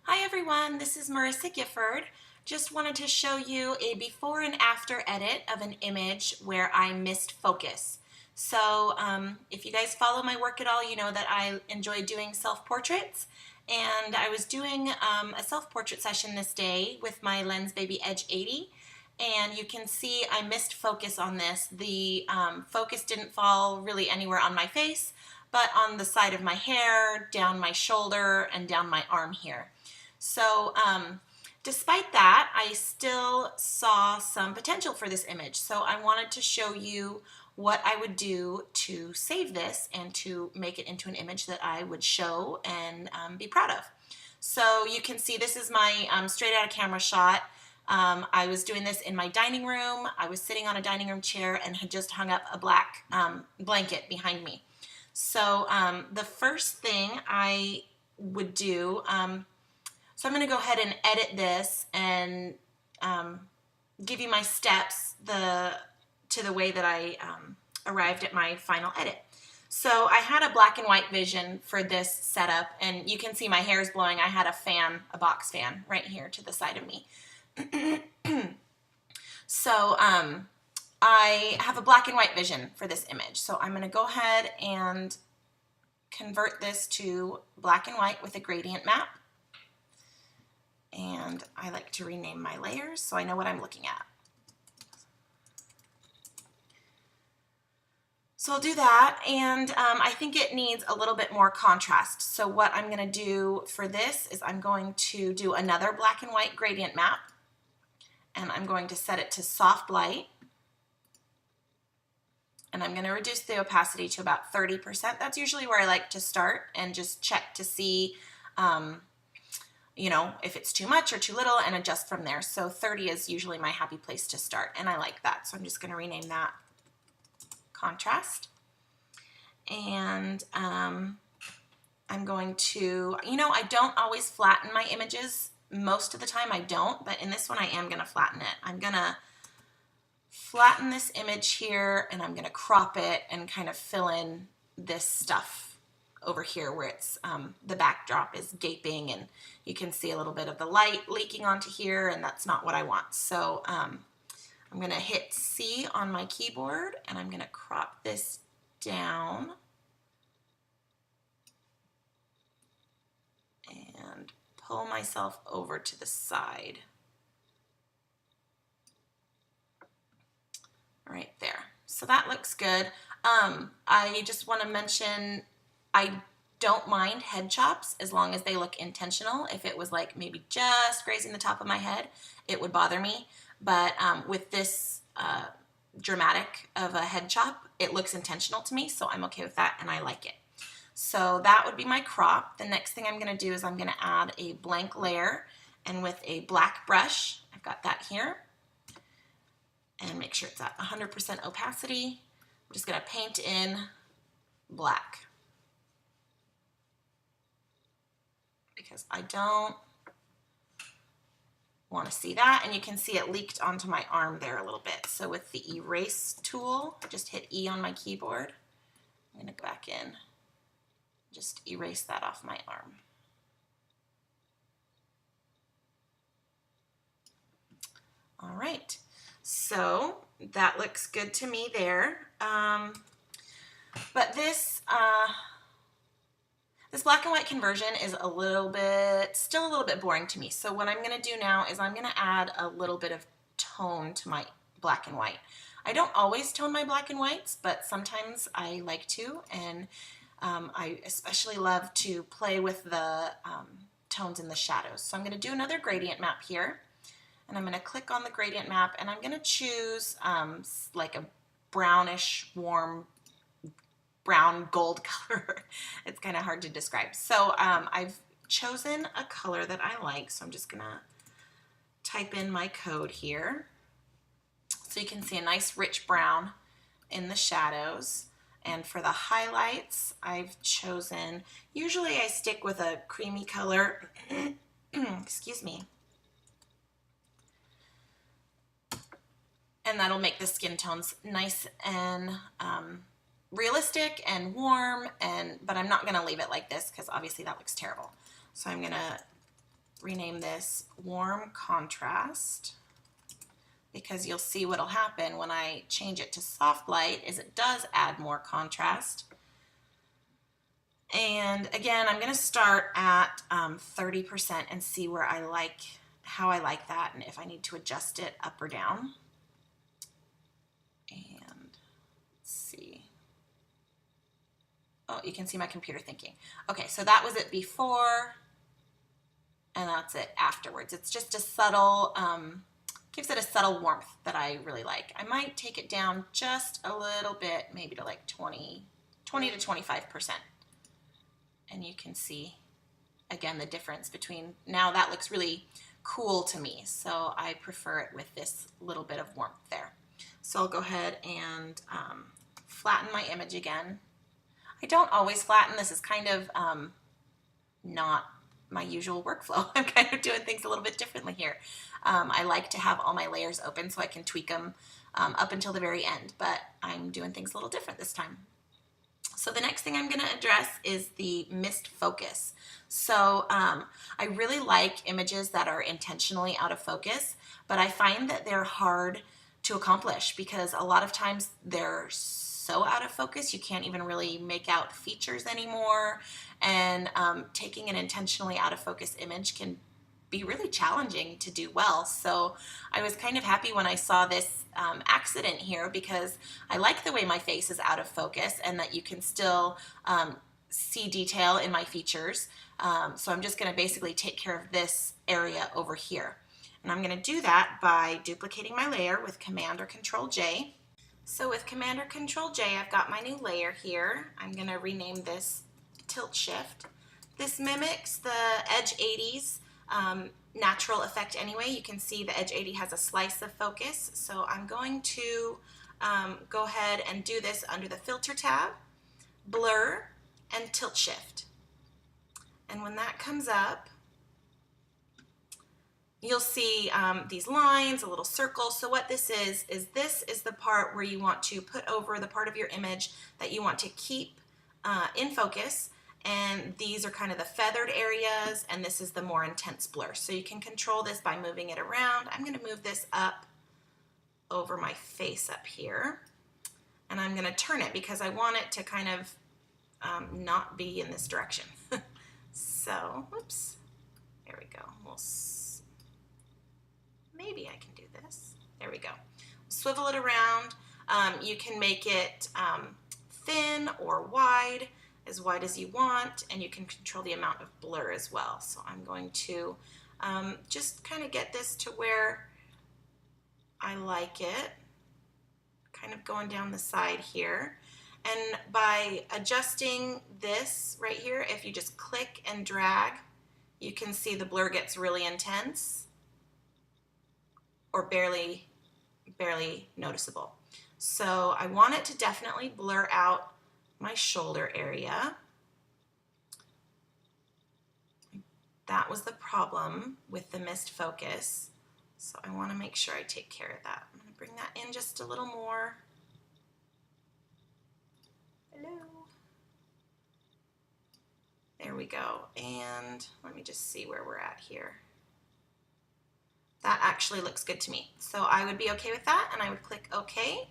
Hi everyone, this is Marissa Gifford. Just wanted to show you a before and after edit of an image where I missed focus. So if you guys follow my work at all, you know that I enjoy doing self-portraits, and I was doing a self-portrait session this day with my Lensbaby Edge 80, and you can see I missed focus on this. The focus didn't fall really anywhere on my face, but on the side of my hair, down my shoulder, and down my arm here. So despite that, I still saw some potential for this image. So I wanted to show you what I would do to save this and to make it into an image that I would show and be proud of. So you can see this is my straight out of camera shot. I was doing this in my dining room. I was sitting on a dining room chair and had just hung up a black blanket behind me. So the first thing I would do, so I'm going to go ahead and edit this and give you my steps to the way that I arrived at my final edit. So I had a black and white vision for this setup, and you can see my hair is blowing. I had a fan, a box fan, right here to the side of me. So I have a black and white vision for this image. So I'm going to go ahead and convert this to black and white with a gradient map. And I like to rename my layers so I know what I'm looking at. So I'll do that, and I think it needs a little bit more contrast. So what I'm going to do for this is I'm going to do another black and white gradient map, and I'm going to set it to soft light, and I'm going to reduce the opacity to about 30%. That's usually where I like to start and just check to see you know, if it's too much or too little, and adjust from there. So 30 is usually my happy place to start, and I like that. So I'm just going to rename that contrast. And I'm going to, you know, I don't always flatten my images. Most of the time I don't, but in this one I am going to flatten it. I'm going to flatten this image here, and I'm going to crop it and kind of fill in this stuff over here where it's the backdrop is gaping, and you can see a little bit of the light leaking onto here, and that's not what I want. So I'm going to hit C on my keyboard, and I'm going to crop this down and pull myself over to the side. Right there. So that looks good. I just want to mention I don't mind head chops as long as they look intentional. If it was like maybe just grazing the top of my head, it would bother me. But with this dramatic of a head chop, it looks intentional to me, so I'm okay with that, and I like it. So that would be my crop. The next thing I'm going to do is I'm going to add a blank layer, and with a black brush, I've got that here, and make sure it's at 100% opacity. I'm just going to paint in black, because I don't want to see that, and you can see it leaked onto my arm there a little bit. So with the erase tool, just hit E on my keyboard. I'm going to go back in, just erase that off my arm. All right, so that looks good to me there. But this this black and white conversion is still a little bit boring to me. So what I'm going to do now is I'm going to add a little bit of tone to my black and white. I don't always tone my black and whites, but sometimes I like to, and I especially love to play with the tones in the shadows. So I'm going to do another gradient map here, and I'm going to click on the gradient map, and I'm going to choose like a brownish, warm brown gold color. It's kind of hard to describe. So I've chosen a color that I like, so I'm just gonna type in my code here. So you can see a nice rich brown in the shadows. And for the highlights, I've chosen, usually I stick with a creamy color, excuse me, and that'll make the skin tones nice and realistic and warm, but I'm not going to leave it like this because obviously that looks terrible. So I'm going to rename this warm contrast, because you'll see what'll happen when I change it to soft light is it does add more contrast. And again, I'm going to start at 30% and see where I like, how I like that, and if I need to adjust it up or down. And let's see. Oh, you can see my computer thinking. Okay, so that was it before, and that's it afterwards. It's just a subtle, gives it a subtle warmth that I really like. I might take it down just a little bit, maybe to like 20 to 25%. And you can see, again, the difference between, now that looks really cool to me, so I prefer it with this little bit of warmth there. So I'll go ahead and flatten my image again. I don't always flatten. This is kind of not my usual workflow. I'm kind of doing things a little bit differently here. I like to have all my layers open so I can tweak them up until the very end, but I'm doing things a little different this time. So the next thing I'm going to address is the missed focus. So I really like images that are intentionally out of focus, but I find that they're hard to accomplish because a lot of times they're so out of focus you can't even really make out features anymore, and taking an intentionally out of focus image can be really challenging to do well. So I was kind of happy when I saw this accident here, because I like the way my face is out of focus and that you can still see detail in my features. So I'm just going to basically take care of this area over here. And I'm going to do that by duplicating my layer with Command or Control J. So with Command or Control J, I've got my new layer here. I'm going to rename this Tilt Shift. This mimics the Edge 80s natural effect anyway. You can see the Edge 80 has a slice of focus. So I'm going to go ahead and do this under the Filter tab, Blur, and Tilt Shift. And when that comes up, you'll see these lines, a little circle. So what this is the part where you want to put over the part of your image that you want to keep in focus. And these are kind of the feathered areas, and this is the more intense blur. So you can control this by moving it around. I'm going to move this up over my face up here, and I'm going to turn it because I want it to kind of not be in this direction. So, whoops, there we go. Maybe I can do this. There we go. Swivel it around. You can make it thin or wide as you want, and you can control the amount of blur as well. So I'm going to just kind of get this to where I like it, kind of going down the side here. And by adjusting this right here, if you just click and drag, you can see the blur gets really intense or barely noticeable. So I want it to definitely blur out my shoulder area. That was the problem with the missed focus. So I want to make sure I take care of that. I'm going to bring that in just a little more. Hello. There we go. And let me just see where we're at here. That actually looks good to me. So I would be okay with that, and I would click OK.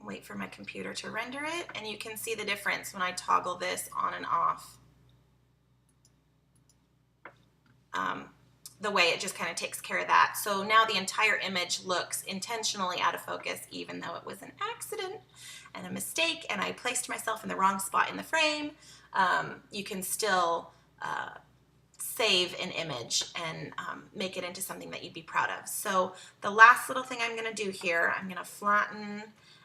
Wait for my computer to render it, and you can see the difference when I toggle this on and off. The way it just kind of takes care of that. So now the entire image looks intentionally out of focus, even though it was an accident and a mistake and I placed myself in the wrong spot in the frame. You can still save an image and make it into something that you'd be proud of. So the last little thing I'm going to do here, I'm going to flatten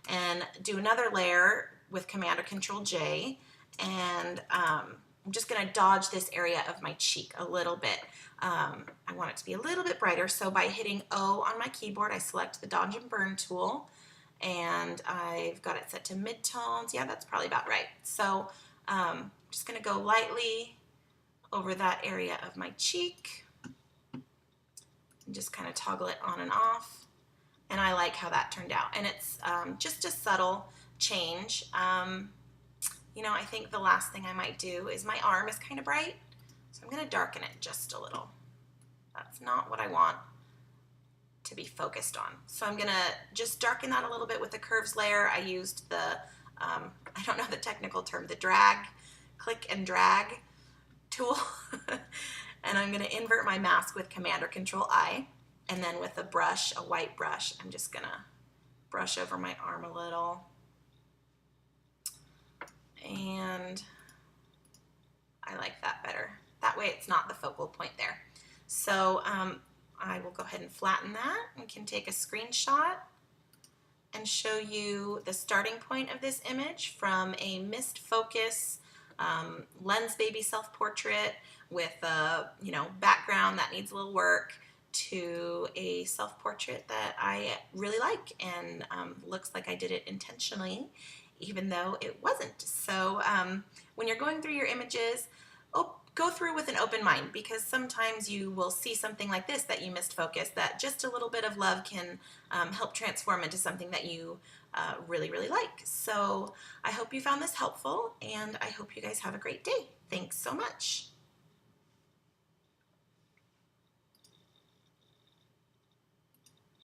and do another layer with Command or Control J, and I'm just going to dodge this area of my cheek a little bit. I want it to be a little bit brighter, so by hitting O on my keyboard, I select the Dodge and Burn tool, and I've got it set to midtones. Yeah, that's probably about right. So I'm just going to go lightly over that area of my cheek and just kind of toggle it on and off. And I like how that turned out. And it's just a subtle change. You know, I think the last thing I might do is my arm is kind of bright, so I'm going to darken it just a little. That's not what I want to be focused on. So I'm going to just darken that a little bit with the curves layer. I used the, I don't know the technical term, the click and drag tool. And I'm going to invert my mask with Command or Control I. And then with a brush, a white brush, I'm just going to brush over my arm a little. And I like that better. That way it's not the focal point there. So I will go ahead and flatten that. We can take a screenshot and show you the starting point of this image from a missed focus Lensbaby self-portrait with a background that needs a little work to a self-portrait that I really like and looks like I did it intentionally, even though it wasn't. So when you're going through your images, go through with an open mind, because sometimes you will see something like this that you missed focus, that just a little bit of love can help transform into something that you really, really like. So I hope you found this helpful, and I hope you guys have a great day. Thanks so much.